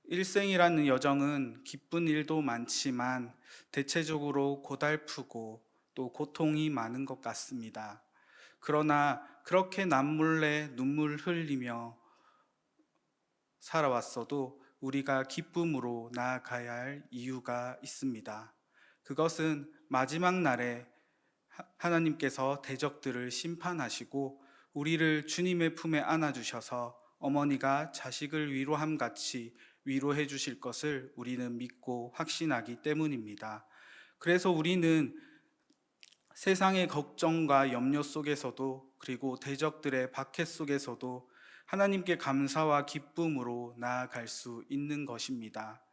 일생이라는 여정은 기쁜 일도 많지만 대체적으로 고달프고 또 고통이 많은 것 같습니다. 그러나 그렇게 남몰래 눈물 흘리며 살아왔어도 우리가 기쁨으로 나아가야 할 이유가 있습니다. 그것은 마지막 날에 하나님께서 대적들을 심판하시고 우리를 주님의 품에 안아주셔서 어머니가 자식을 위로함 같이 위로해 주실 것을 우리는 믿고 확신하기 때문입니다. 그래서 우리는 세상의 걱정과 염려 속에서도 그리고 대적들의 박해 속에서도 하나님께 감사와 기쁨으로 나아갈 수 있는 것입니다.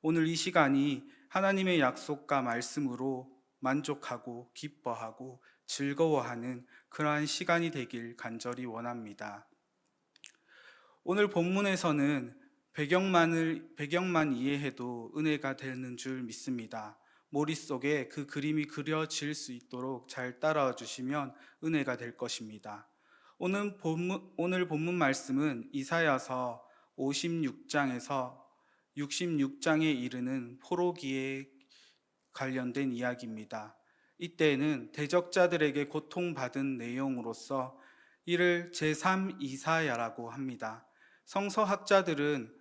오늘 이 시간이 하나님의 약속과 말씀으로 만족하고 기뻐하고 즐거워하는 그러한 시간이 되길 간절히 원합니다. 오늘 본문에서는 배경만 이해해도 은혜가 되는 줄 믿습니다. 머릿속에 그 그림이 그려질 수 있도록 잘 따라와 주시면 은혜가 될 것입니다. 오늘 본문 말씀은 이사야서 56장에서 66장에 이르는 포로기에 관련된 이야기입니다. 이때에는 대적자들에게 고통받은 내용으로서 이를 제3 이사야라고 합니다. 성서학자들은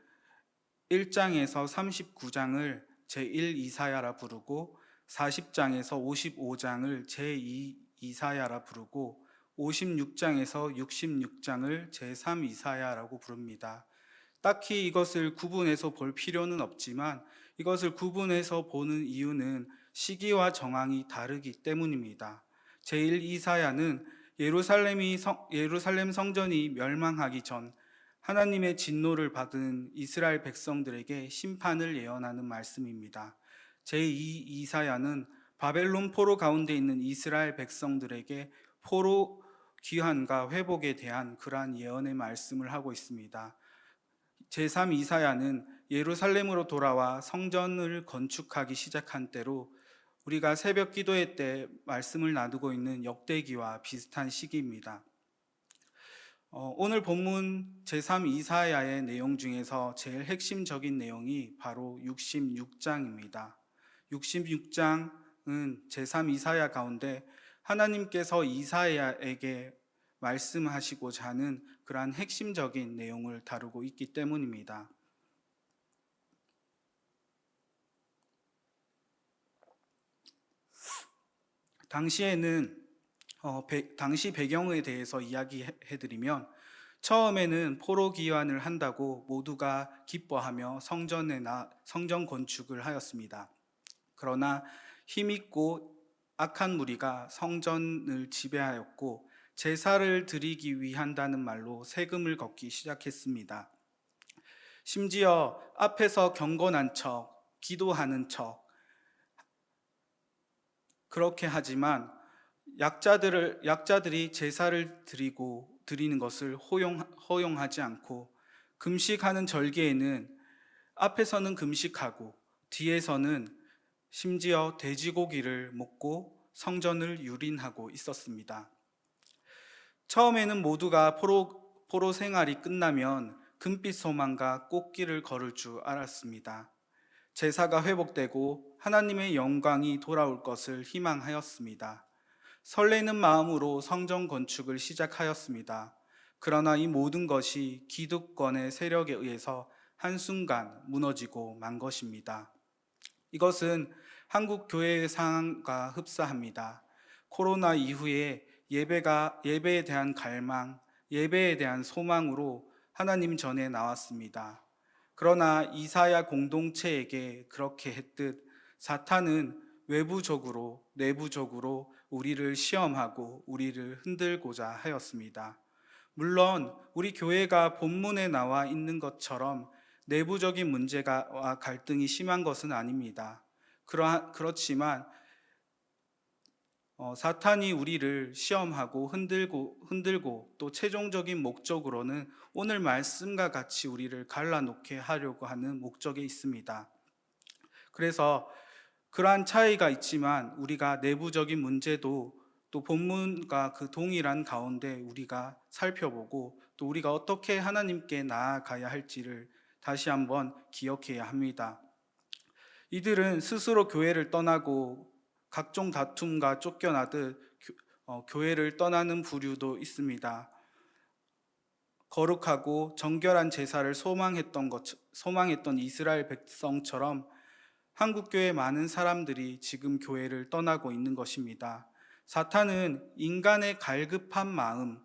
1장에서 39장을 제1 이사야라 부르고 40장에서 55장을 제2 이사야라 부르고 56장에서 66장을 제3 이사야라고 부릅니다. 딱히 이것을 구분해서 볼 필요는 없지만 이것을 구분해서 보는 이유는 시기와 정황이 다르기 때문입니다. 제1 이사야는 예루살렘 성전이 멸망하기 전 하나님의 진노를 받은 이스라엘 백성들에게 심판을 예언하는 말씀입니다. 제2 이사야는 바벨론 포로 가운데 있는 이스라엘 백성들에게 포로 귀환과 회복에 대한 그러한 예언의 말씀을 하고 있습니다. 제3 이사야는 예루살렘으로 돌아와 성전을 건축하기 시작한 때로 우리가 새벽 기도회 때 말씀을 나누고 있는 역대기와 비슷한 시기입니다. 오늘 본문 제3 이사야의 내용 중에서 제일 핵심적인 내용이 바로 66장입니다. 66장은 제3 이사야 가운데 하나님께서 이사야에게 말씀하시고자 하는 그러한 핵심적인 내용을 다루고 있기 때문입니다. 당시 배경에 대해서 이야기해드리면 처음에는 포로 귀환을 한다고 모두가 기뻐하며 성전 건축을 하였습니다. 그러나 힘있고 악한 무리가 성전을 지배하였고 제사를 드리기 위한다는 말로 세금을 걷기 시작했습니다. 심지어 앞에서 경건한 척, 기도하는 척 그렇게 하지만 약자들이 제사를 드리는 것을 허용하지 않고 금식하는 절기에는 앞에서는 금식하고 뒤에서는 심지어 돼지고기를 먹고 성전을 유린하고 있었습니다. 처음에는 모두가 포로 생활이 끝나면 금빛 소망과 꽃길을 걸을 줄 알았습니다. 제사가 회복되고 하나님의 영광이 돌아올 것을 희망하였습니다. 설레는 마음으로 성전 건축을 시작하였습니다. 그러나 이 모든 것이 기득권의 세력에 의해서 한순간 무너지고 만 것입니다. 이것은 한국 교회의 상황과 흡사합니다. 코로나 이후에 예배에 대한 갈망, 예배에 대한 소망으로 하나님 전에 나왔습니다. 그러나 이사야 공동체에게 그렇게 했듯 사탄은 외부적으로, 내부적으로 우리를 시험하고 우리를 흔들고자 하였습니다. 물론 우리 교회가 본문에 나와 있는 것처럼 내부적인 문제와 갈등이 심한 것은 아닙니다. 그렇지만 사탄이 우리를 시험하고 흔들고 또 최종적인 목적으로는 오늘 말씀과 같이 우리를 갈라놓게 하려고 하는 목적이 있습니다. 그래서 그러한 차이가 있지만 우리가 내부적인 문제도 또 본문과 그 동일한 가운데 우리가 살펴보고 또 우리가 어떻게 하나님께 나아가야 할지를 다시 한번 기억해야 합니다. 이들은 스스로 교회를 떠나고 각종 다툼과 쫓겨나듯 교회를 떠나는 부류도 있습니다. 거룩하고 정결한 제사를 소망했던 이스라엘 백성처럼 한국교회 많은 사람들이 지금 교회를 떠나고 있는 것입니다. 사탄은 인간의 갈급한 마음,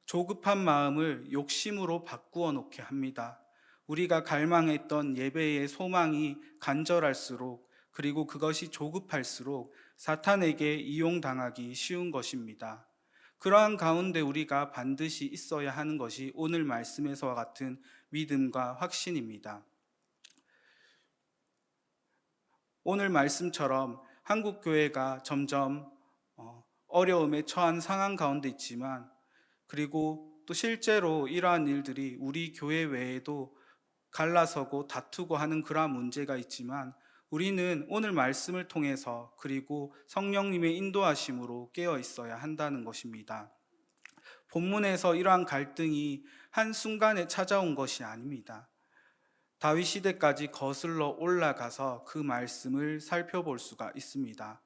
조급한 마음을 욕심으로 바꾸어 놓게 합니다. 우리가 갈망했던 예배의 소망이 간절할수록, 그리고 그것이 조급할수록 사탄에게 이용당하기 쉬운 것입니다. 그러한 가운데 우리가 반드시 있어야 하는 것이 오늘 말씀에서와 같은 믿음과 확신입니다. 오늘 말씀처럼 한국 교회가 점점 어려움에 처한 상황 가운데 있지만, 그리고 또 실제로 이러한 일들이 우리 교회 외에도 갈라서고 다투고 하는 그러한 문제가 있지만, 우리는 오늘 말씀을 통해서 그리고 성령님의 인도하심으로 깨어 있어야 한다는 것입니다. 본문에서 이러한 갈등이 한순간에 찾아온 것이 아닙니다. 다윗 시대까지 거슬러 올라가서 그 말씀을 살펴볼 수가 있습니다.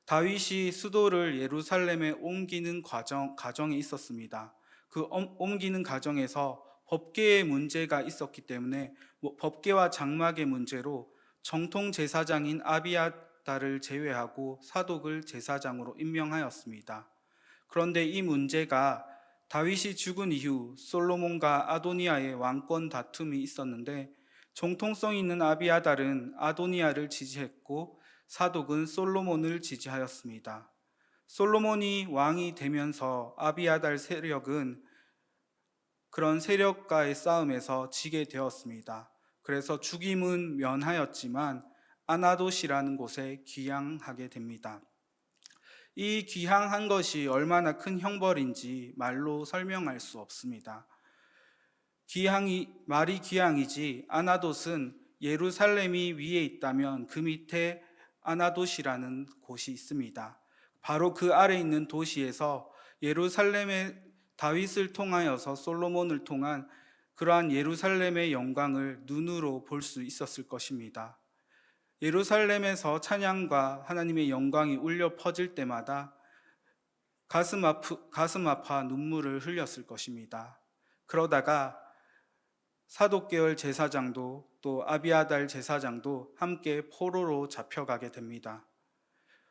다윗이 수도를 예루살렘에 옮기는 과정에 있었습니다. 그 옮기는 과정에서 법계의 문제가 있었기 때문에 법계와 장막의 문제로 정통 제사장인 아비아달을 제외하고 사독을 제사장으로 임명하였습니다. 그런데 이 문제가 다윗이 죽은 이후 솔로몬과 아도니아의 왕권 다툼이 있었는데, 정통성 있는 아비아달은 아도니아를 지지했고 사독은 솔로몬을 지지하였습니다. 솔로몬이 왕이 되면서 아비아달 세력은 그런 세력과의 싸움에서 지게 되었습니다. 그래서 죽임은 면하였지만 아나돗이라는 곳에 귀향하게 됩니다. 이 귀향한 것이 얼마나 큰 형벌인지 말로 설명할 수 없습니다. 말이 귀향이지, 아나돗은 예루살렘이 위에 있다면 그 밑에 아나돗이라는 곳이 있습니다. 바로 그 아래 있는 도시에서 예루살렘의 다윗을 통하여서 솔로몬을 통한 그러한 예루살렘의 영광을 눈으로 볼 수 있었을 것입니다. 예루살렘에서 찬양과 하나님의 영광이 울려 퍼질 때마다 가슴 아파 눈물을 흘렸을 것입니다. 그러다가 사독계열 제사장도 또 아비아달 제사장도 함께 포로로 잡혀가게 됩니다.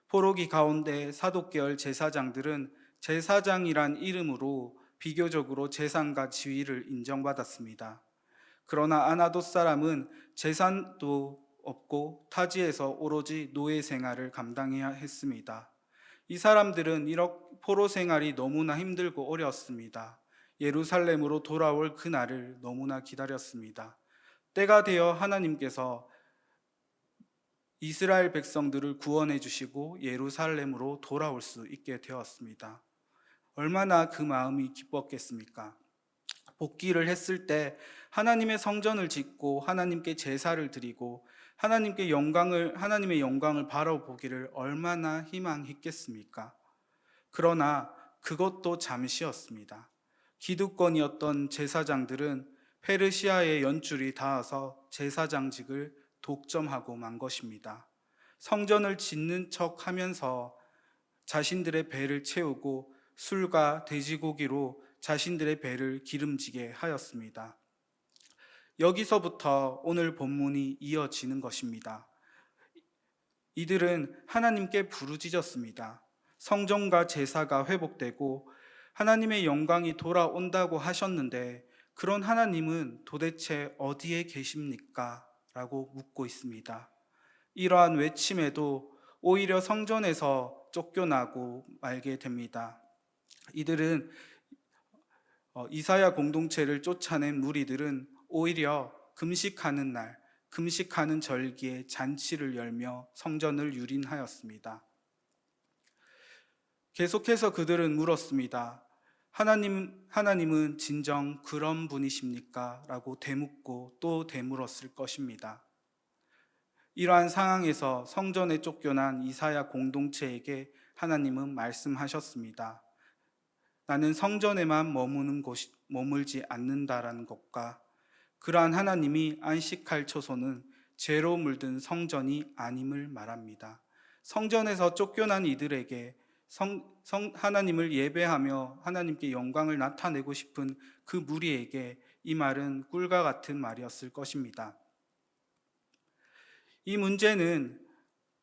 포로기 가운데 사독계열 제사장들은 제사장이란 이름으로 비교적으로 재산과 지위를 인정받았습니다. 그러나 아나돗 사람은 재산도 없고 타지에서 오로지 노예 생활을 감당해야 했습니다. 이 사람들은 이렇게 포로 생활이 너무나 힘들고 어려웠습니다. 예루살렘으로 돌아올 그날을 너무나 기다렸습니다. 때가 되어 하나님께서 이스라엘 백성들을 구원해 주시고 예루살렘으로 돌아올 수 있게 되었습니다. 얼마나 그 마음이 기뻤겠습니까? 복귀를 했을 때 하나님의 성전을 짓고 하나님께 제사를 드리고 하나님의 영광을 바라보기를 얼마나 희망했겠습니까? 그러나 그것도 잠시였습니다. 기득권이었던 제사장들은 페르시아의 연줄이 닿아서 제사장직을 독점하고 만 것입니다. 성전을 짓는 척 하면서 자신들의 배를 채우고 술과 돼지고기로 자신들의 배를 기름지게 하였습니다. 여기서부터 오늘 본문이 이어지는 것입니다. 이들은 하나님께 부르짖었습니다. 성전과 제사가 회복되고 하나님의 영광이 돌아온다고 하셨는데, 그런 하나님은 도대체 어디에 계십니까? 라고 묻고 있습니다. 이러한 외침에도 오히려 성전에서 쫓겨나고 말게 됩니다. 이들은 이사야 공동체를 쫓아낸 무리들은 오히려 금식하는 날, 금식하는 절기에 잔치를 열며 성전을 유린하였습니다. 계속해서 그들은 물었습니다. 하나님은 진정 그런 분이십니까? 라고 되묻고 또 되물었을 것입니다. 이러한 상황에서 성전에 쫓겨난 이사야 공동체에게 하나님은 말씀하셨습니다. 나는 성전에만 머물지 않는다라는 것과 그러한 하나님이 안식할 초소는 죄로 물든 성전이 아님을 말합니다. 성전에서 쫓겨난 이들에게 하나님을 예배하며 하나님께 영광을 나타내고 싶은 그 무리에게 이 말은 꿀과 같은 말이었을 것입니다. 이 문제는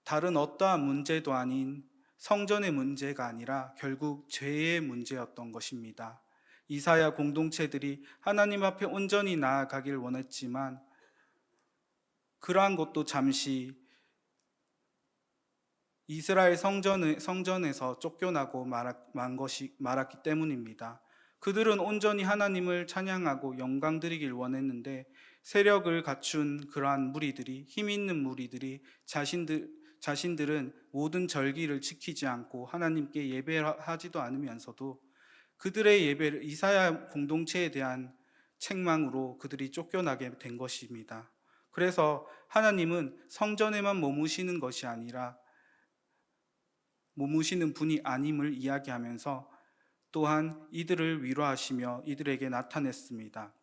다른 어떠한 문제도 아닌 성전의 문제가 아니라 결국 죄의 문제였던 것입니다. 이사야 공동체들이 하나님 앞에 온전히 나아가길 원했지만 그러한 것도 잠시 이스라엘 성전에서 쫓겨나고 말았기 때문입니다. 그들은 온전히 하나님을 찬양하고 영광 드리길 원했는데 세력을 갖춘 그러한 무리들이, 힘 있는 무리들이 자신들은 모든 절기를 지키지 않고 하나님께 예배하지도 않으면서도 그들의 예배를 이사야 공동체에 대한 책망으로 그들이 쫓겨나게 된 것입니다. 그래서 하나님은 성전에만 머무시는 것이 아니라 머무시는 분이 아님을 이야기하면서 또한 이들을 위로하시며 이들에게 나타냈습니다.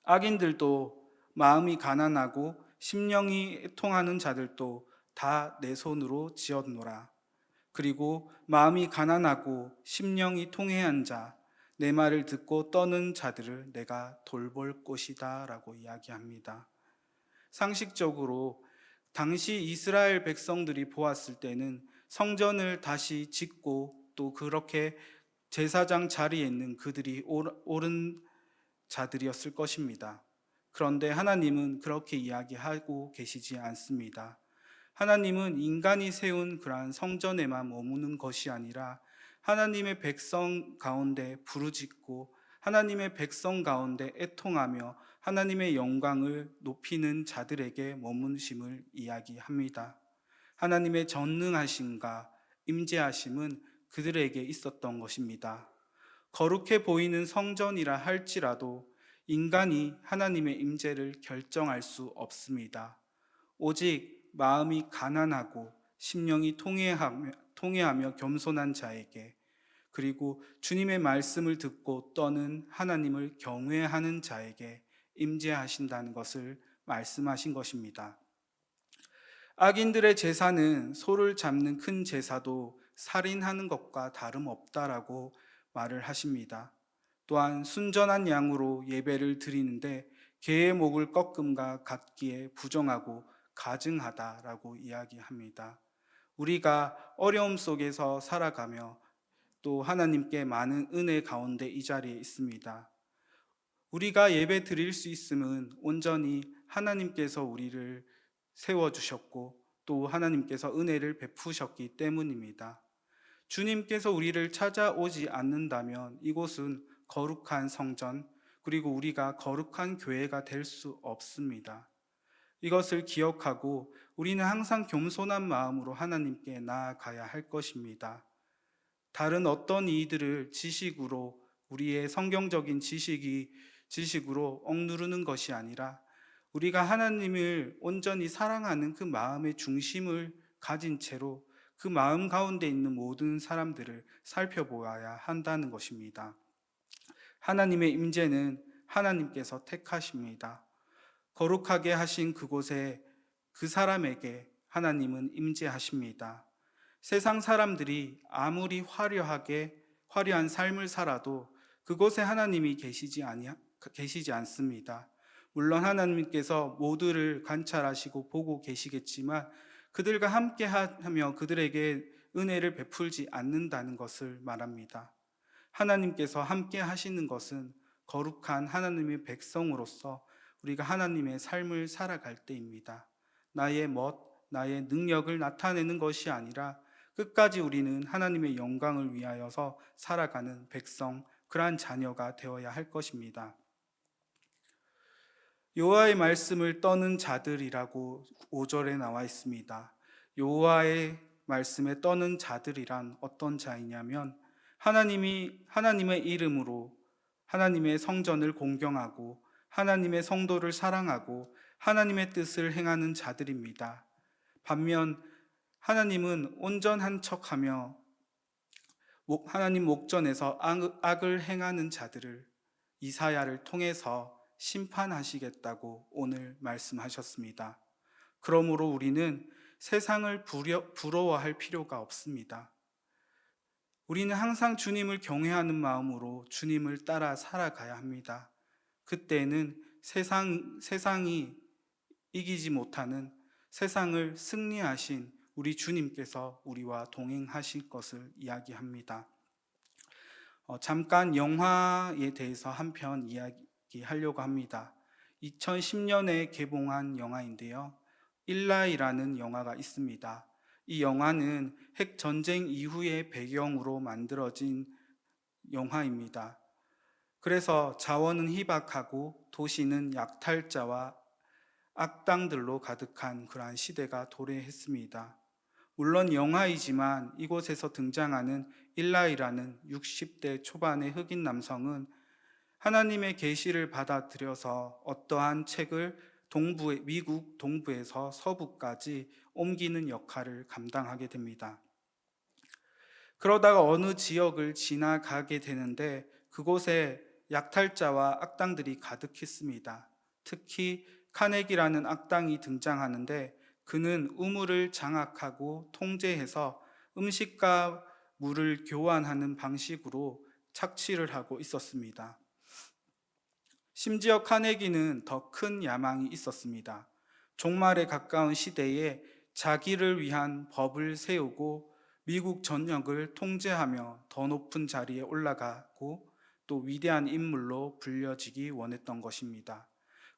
악인들도 마음이 가난하고 심령이 애통하는 자들도 다 내 손으로 지었노라. 그리고 마음이 가난하고 심령이 통회한 자, 내 말을 듣고 떠는 자들을 내가 돌볼 것이다 라고 이야기합니다. 상식적으로 당시 이스라엘 백성들이 보았을 때는 성전을 다시 짓고 또 그렇게 제사장 자리에 있는 그들이 옳은 자들이었을 것입니다. 그런데 하나님은 그렇게 이야기하고 계시지 않습니다. 하나님은 인간이 세운 그러한 성전에만 머무는 것이 아니라 하나님의 백성 가운데 부르짖고 하나님의 백성 가운데 애통하며 하나님의 영광을 높이는 자들에게 머무심을 이야기합니다. 하나님의 전능하심과 임재하심은 그들에게 있었던 것입니다. 거룩해 보이는 성전이라 할지라도 인간이 하나님의 임재를 결정할 수 없습니다. 오직 마음이 가난하고 심령이 통회하며 겸손한 자에게, 그리고 주님의 말씀을 듣고 떠는 하나님을 경외하는 자에게 임재하신다는 것을 말씀하신 것입니다. 악인들의 제사는 소를 잡는 큰 제사도 살인하는 것과 다름없다라고 말을 하십니다. 또한 순전한 양으로 예배를 드리는데 개의 목을 꺾음과 같기에 부정하고 가증하다라고 이야기합니다. 우리가 어려움 속에서 살아가며 또 하나님께 많은 은혜 가운데 이 자리에 있습니다. 우리가 예배 드릴 수 있음은 온전히 하나님께서 우리를 세워주셨고 또 하나님께서 은혜를 베푸셨기 때문입니다. 주님께서 우리를 찾아오지 않는다면 이곳은 거룩한 성전, 그리고 우리가 거룩한 교회가 될 수 없습니다. 이것을 기억하고 우리는 항상 겸손한 마음으로 하나님께 나아가야 할 것입니다. 다른 어떤 이들을 지식으로, 우리의 성경적인 지식으로 억누르는 것이 아니라 우리가 하나님을 온전히 사랑하는 그 마음의 중심을 가진 채로 그 마음 가운데 있는 모든 사람들을 살펴보아야 한다는 것입니다. 하나님의 임재는 하나님께서 택하십니다. 거룩하게 하신 그곳에 그 사람에게 하나님은 임재하십니다. 세상 사람들이 아무리 화려한 삶을 살아도 그곳에 하나님이 계시지 않습니다. 물론 하나님께서 모두를 관찰하시고 보고 계시겠지만 그들과 함께하며 그들에게 은혜를 베풀지 않는다는 것을 말합니다. 하나님께서 함께 하시는 것은 거룩한 하나님의 백성으로서 우리가 하나님의 삶을 살아갈 때입니다. 나의 나의 능력을 나타내는 것이 아니라 끝까지 우리는 하나님의 영광을 위하여서 살아가는 백성, 그러한 자녀가 되어야 할 것입니다. 여호와의 말씀을 떠는 자들이라고 5절에 나와 있습니다. 여호와의 말씀에 떠는 자들이란 어떤 자이냐면 하나님의 이름으로 하나님의 성전을 공경하고 하나님의 성도를 사랑하고 하나님의 뜻을 행하는 자들입니다. 반면 하나님은 온전한 척하며 하나님 목전에서 악을 행하는 자들을 이사야를 통해서 심판하시겠다고 오늘 말씀하셨습니다. 그러므로 우리는 세상을 부러워할 필요가 없습니다. 우리는 항상 주님을 경외하는 마음으로 주님을 따라 살아가야 합니다. 그때는 세상이 이기지 못하는, 세상을 승리하신 우리 주님께서 우리와 동행하실 것을 이야기합니다. 잠깐 영화에 대해서 한 편 이야기하려고 합니다. 2010년에 개봉한 영화인데요. 일라이라는 영화가 있습니다. 이 영화는 핵 전쟁 이후의 배경으로 만들어진 영화입니다. 그래서 자원은 희박하고 도시는 약탈자와 악당들로 가득한 그러한 시대가 도래했습니다. 물론 영화이지만 이곳에서 등장하는 일라이라는 60대 초반의 흑인 남성은 하나님의 계시를 받아들여서 어떠한 책을 미국 동부에서 서부까지 옮기는 역할을 감당하게 됩니다. 그러다가 어느 지역을 지나가게 되는데 그곳에 약탈자와 악당들이 가득했습니다. 특히 카네기라는 악당이 등장하는데 그는 우물을 장악하고 통제해서 음식과 물을 교환하는 방식으로 착취를 하고 있었습니다. 심지어 카네기는 더 큰 야망이 있었습니다. 종말에 가까운 시대에 자기를 위한 법을 세우고 미국 전역을 통제하며 더 높은 자리에 올라가고 또 위대한 인물로 불려지기 원했던 것입니다.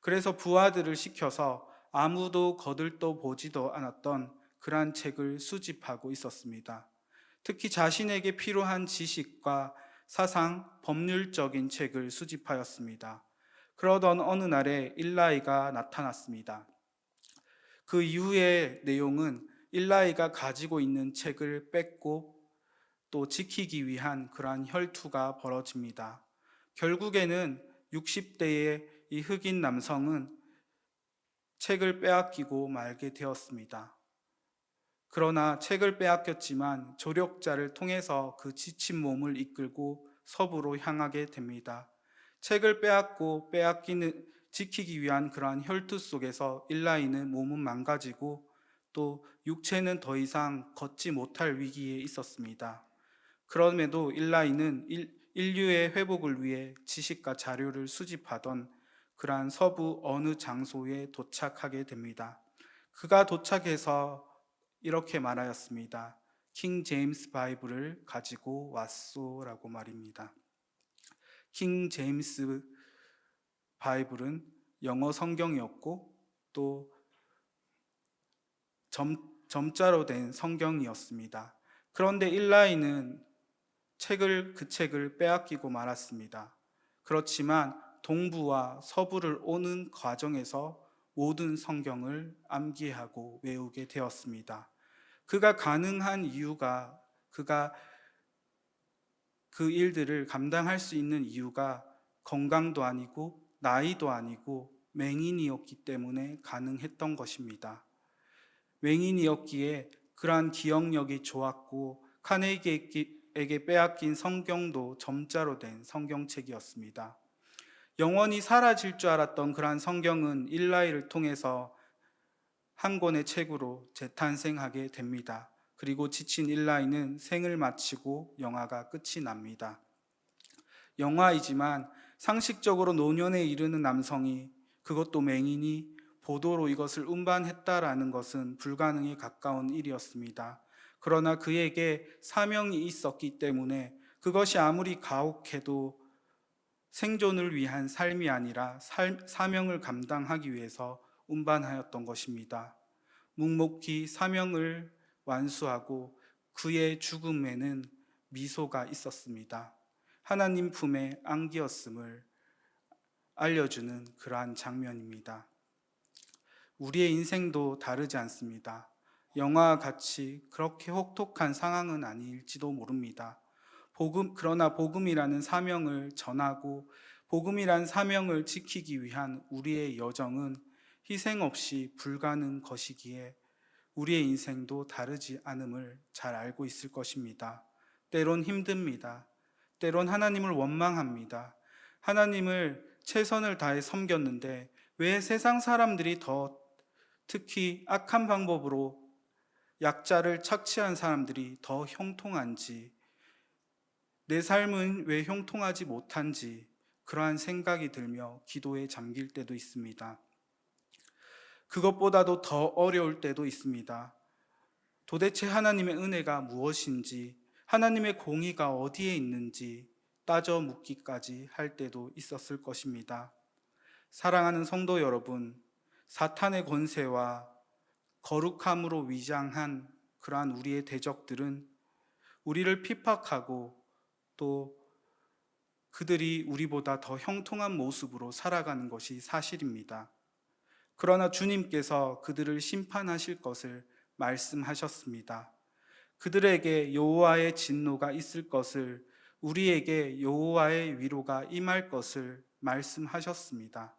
그래서 부하들을 시켜서 아무도 거들떠 보지도 않았던 그러한 책을 수집하고 있었습니다. 특히 자신에게 필요한 지식과 사상, 법률적인 책을 수집하였습니다. 그러던 어느 날에 일라이가 나타났습니다. 그 이후의 내용은 일라이가 가지고 있는 책을 뺏고 또 지키기 위한 그러한 혈투가 벌어집니다. 결국에는 60대의 이 흑인 남성은 책을 빼앗기고 말게 되었습니다. 그러나 책을 빼앗겼지만 조력자를 통해서 그 지친 몸을 이끌고 서부로 향하게 됩니다. 책을 빼앗고 지키기 위한 그러한 혈투 속에서 일라이는 몸은 망가지고 또 육체는 더 이상 걷지 못할 위기에 있었습니다. 그럼에도 일라이는 인류의 회복을 위해 지식과 자료를 수집하던 그러한 서부 어느 장소에 도착하게 됩니다. 그가 도착해서 이렇게 말하였습니다. 킹 제임스 바이블을 가지고 왔소라고 말입니다. 킹 제임스 바이블은 영어 성경이었고 또 점자로 된 성경이었습니다. 그런데 일라이는 그 책을 빼앗기고 말았습니다. 그렇지만 동부와 서부를 오는 과정에서 모든 성경을 암기하고 외우게 되었습니다. 그가 가능한 이유가, 그가 그 일들을 감당할 수 있는 이유가 건강도 아니고 나이도 아니고 맹인이었기 때문에 가능했던 것입니다. 맹인이었기에 그러한 기억력이 좋았고 카네기에게 빼앗긴 성경도 점자로 된 성경책이었습니다. 영원히 사라질 줄 알았던 그러한 성경은 일라이를 통해서 한 권의 책으로 재탄생하게 됩니다. 그리고 지친 일라이는 생을 마치고 영화가 끝이 납니다. 영화이지만 상식적으로 노년에 이르는 남성이, 그것도 맹인이 보도로 이것을 운반했다라는 것은 불가능에 가까운 일이었습니다. 그러나 그에게 사명이 있었기 때문에 그것이 아무리 가혹해도 생존을 위한 삶이 아니라 사명을 감당하기 위해서 운반하였던 것입니다. 묵묵히 사명을 완수하고 그의 죽음에는 미소가 있었습니다. 하나님 품에 안기었음을 알려주는 그러한 장면입니다. 우리의 인생도 다르지 않습니다. 영화와 같이 그렇게 혹독한 상황은 아닐지도 모릅니다. 그러나 복음이라는 사명을 전하고 복음이란 사명을 지키기 위한 우리의 여정은 희생 없이 불가능 것이기에 우리의 인생도 다르지 않음을 잘 알고 있을 것입니다. 때론 힘듭니다. 때론 하나님을 원망합니다. 하나님을 최선을 다해 섬겼는데 왜 세상 사람들이 더 특히 악한 방법으로 약자를 착취한 사람들이 더 형통한지, 내 삶은 왜 형통하지 못한지 그러한 생각이 들며 기도에 잠길 때도 있습니다. 그것보다도 더 어려울 때도 있습니다. 도대체 하나님의 은혜가 무엇인지, 하나님의 공의가 어디에 있는지 따져 묻기까지 할 때도 있었을 것입니다. 사랑하는 성도 여러분, 사탄의 권세와 거룩함으로 위장한 그러한 우리의 대적들은 우리를 핍박하고 또 그들이 우리보다 더 형통한 모습으로 살아가는 것이 사실입니다. 그러나 주님께서 그들을 심판하실 것을 말씀하셨습니다. 그들에게 여호와의 진노가 있을 것을, 우리에게 여호와의 위로가 임할 것을 말씀하셨습니다.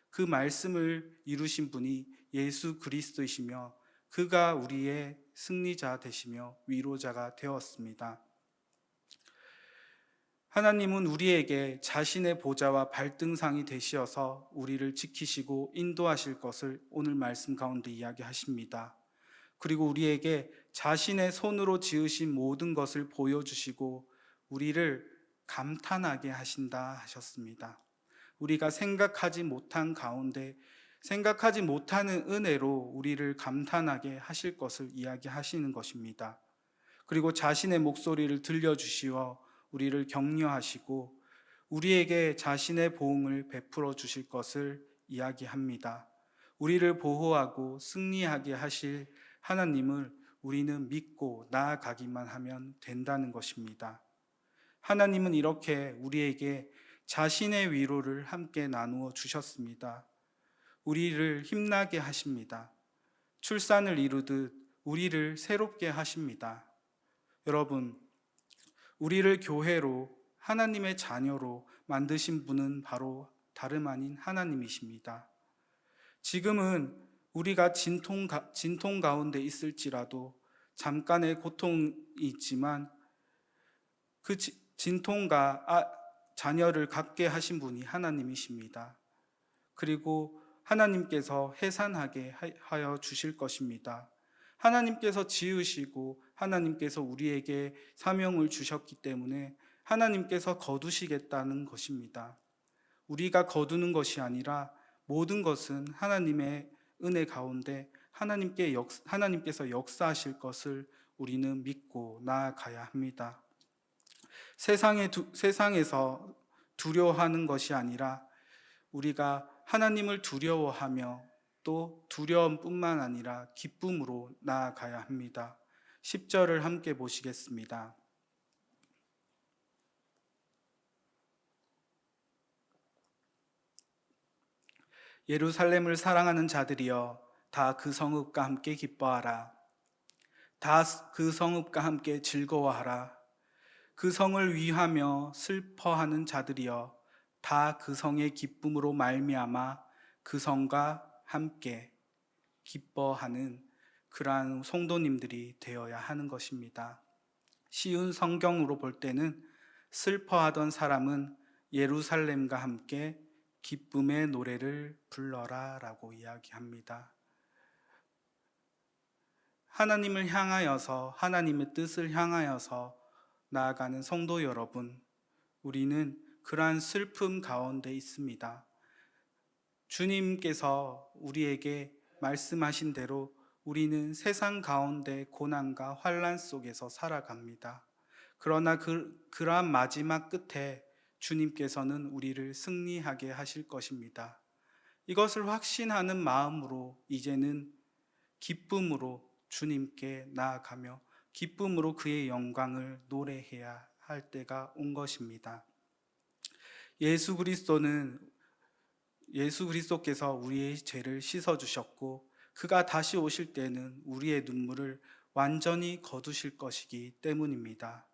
그 말씀을 이루신 분이 예수 그리스도이시며 그가 우리의 승리자 되시며 위로자가 되었습니다. 하나님은 우리에게 자신의 보좌와 발등상이 되시어서 우리를 지키시고 인도하실 것을 오늘 말씀 가운데 이야기하십니다. 그리고 우리에게 자신의 손으로 지으신 모든 것을 보여주시고 우리를 감탄하게 하신다 하셨습니다. 우리가 생각하지 못한 가운데 생각하지 못하는 은혜로 우리를 감탄하게 하실 것을 이야기하시는 것입니다. 그리고 자신의 목소리를 들려주시어 우리를 격려하시고 우리에게 자신의 보응을 베풀어 주실 것을 이야기합니다. 우리를 보호하고 승리하게 하실 하나님을 우리는 믿고 나아가기만 하면 된다는 것입니다. 하나님은 이렇게 우리에게 자신의 위로를 함께 나누어 주셨습니다. 우리를 힘나게 하십니다. 출산을 이루듯 우리를 새롭게 하십니다. 여러분, 우리를 교회로, 하나님의 자녀로 만드신 분은 바로 다름 아닌 하나님이십니다. 지금은 우리가 진통 가운데 있을지라도 잠깐의 고통이 있지만 그 진통과 자녀를 갖게 하신 분이 하나님이십니다. 그리고 하나님께서 해산하게 하여 주실 것입니다. 하나님께서 지으시고 하나님께서 우리에게 사명을 주셨기 때문에 하나님께서 거두시겠다는 것입니다. 우리가 거두는 것이 아니라 모든 것은 하나님의 은혜 가운데 하나님께서 역사하실 것을 우리는 믿고 나아가야 합니다. 세상에서 두려워하는 것이 아니라 우리가 하나님을 두려워하며 또 두려움뿐만 아니라 기쁨으로 나아가야 합니다. 10절을 함께 보시겠습니다. 예루살렘을 사랑하는 자들이여 다 그 성읍과 함께 기뻐하라. 다 그 성읍과 함께 즐거워하라. 그 성을 위하며 슬퍼하는 자들이여 다 그 성의 기쁨으로 말미암아 그 성과 함께 기뻐하는 그러한 성도님들이 되어야 하는 것입니다. 쉬운 성경으로 볼 때는 슬퍼하던 사람은 예루살렘과 함께 기쁨의 노래를 불러라 라고 이야기합니다. 하나님을 향하여서, 하나님의 뜻을 향하여서 나아가는 성도 여러분, 우리는 그러한 슬픔 가운데 있습니다. 주님께서 우리에게 말씀하신 대로 우리는 세상 가운데 고난과 환난 속에서 살아갑니다. 그러나 그러한 마지막 끝에 주님께서는 우리를 승리하게 하실 것입니다. 이것을 확신하는 마음으로 이제는 기쁨으로 주님께 나아가며 기쁨으로 그의 영광을 노래해야 할 때가 온 것입니다. 예수 그리스도께서 우리의 죄를 씻어주셨고 그가 다시 오실 때는 우리의 눈물을 완전히 거두실 것이기 때문입니다.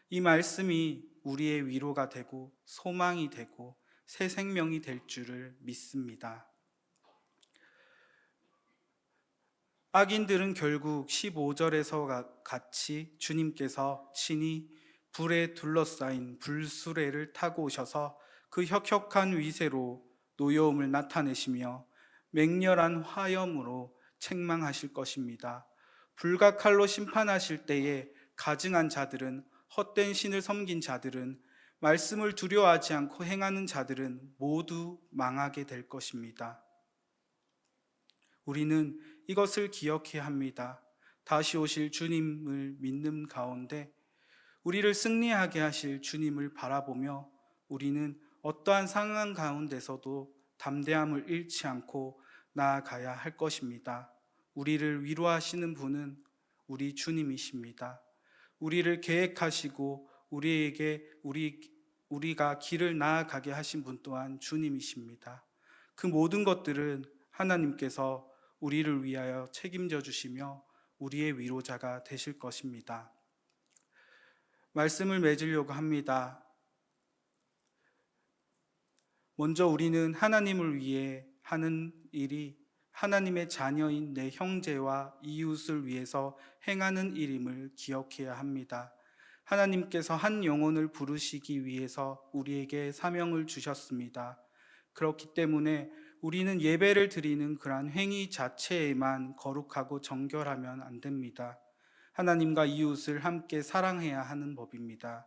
이 말씀이 우리의 위로가 되고 소망이 되고 새 생명이 될 줄을 믿습니다. 악인들은 결국 15절에서 같이 주님께서 친히 불에 둘러싸인 불수레를 타고 오셔서 그 혁혁한 위세로 노여움을 나타내시며 맹렬한 화염으로 책망하실 것입니다. 불과 칼로 심판하실 때에 가증한 자들은, 헛된 신을 섬긴 자들은, 말씀을 두려워하지 않고 행하는 자들은 모두 망하게 될 것입니다. 우리는 이것을 기억해야 합니다. 다시 오실 주님을 믿는 가운데 우리를 승리하게 하실 주님을 바라보며 우리는 어떠한 상황 가운데서도 담대함을 잃지 않고 나아가야 할 것입니다. 우리를 위로하시는 분은 우리 주님이십니다. 우리를 계획하시고 우리가 길을 나아가게 하신 분 또한 주님이십니다. 그 모든 것들은 하나님께서 우리를 위하여 책임져 주시며 우리의 위로자가 되실 것입니다. 말씀을 맺으려고 합니다. 먼저 우리는 하나님을 위해 하는 일이 하나님의 자녀인 내 형제와 이웃을 위해서 행하는 일임을 기억해야 합니다. 하나님께서 한 영혼을 부르시기 위해서 우리에게 사명을 주셨습니다. 그렇기 때문에 우리는 예배를 드리는 그러한 행위 자체에만 거룩하고 정결하면 안 됩니다. 하나님과 이웃을 함께 사랑해야 하는 법입니다.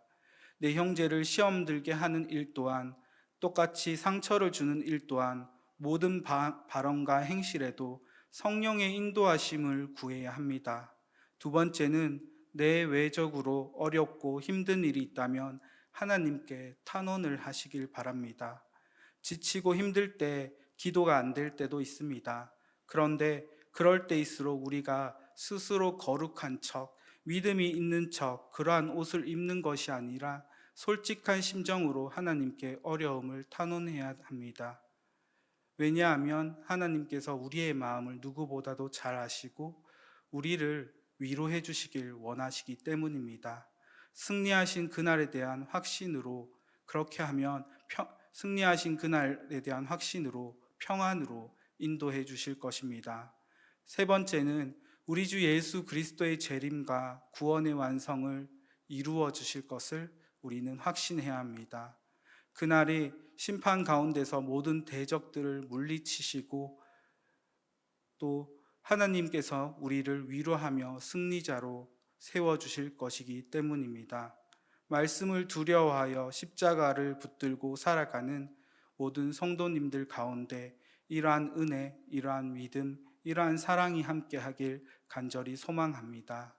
내 형제를 시험 들게 하는 일 또한, 똑같이 상처를 주는 일 또한 모든 발언과 행실에도 성령의 인도하심을 구해야 합니다. 두 번째는 내외적으로 어렵고 힘든 일이 있다면 하나님께 탄원을 하시길 바랍니다. 지치고 힘들 때 기도가 안 될 때도 있습니다. 그런데 그럴 때일수록 우리가 스스로 거룩한 척, 믿음이 있는 척 그러한 옷을 입는 것이 아니라 솔직한 심정으로 하나님께 어려움을 탄원해야 합니다. 왜냐하면 하나님께서 우리의 마음을 누구보다도 잘 아시고 우리를 위로해 주시길 원하시기 때문입니다. 승리하신 그날에 대한 확신으로, 그렇게 하면 승리하신 그날에 대한 확신으로 평안으로 인도해 주실 것입니다. 세 번째는 우리 주 예수 그리스도의 재림과 구원의 완성을 이루어 주실 것을 우리는 확신해야 합니다. 그날이 심판 가운데서 모든 대적들을 물리치시고 또 하나님께서 우리를 위로하며 승리자로 세워주실 것이기 때문입니다. 말씀을 두려워하여 십자가를 붙들고 살아가는 모든 성도님들 가운데 이러한 은혜, 이러한 믿음, 이러한 사랑이 함께하길 간절히 소망합니다.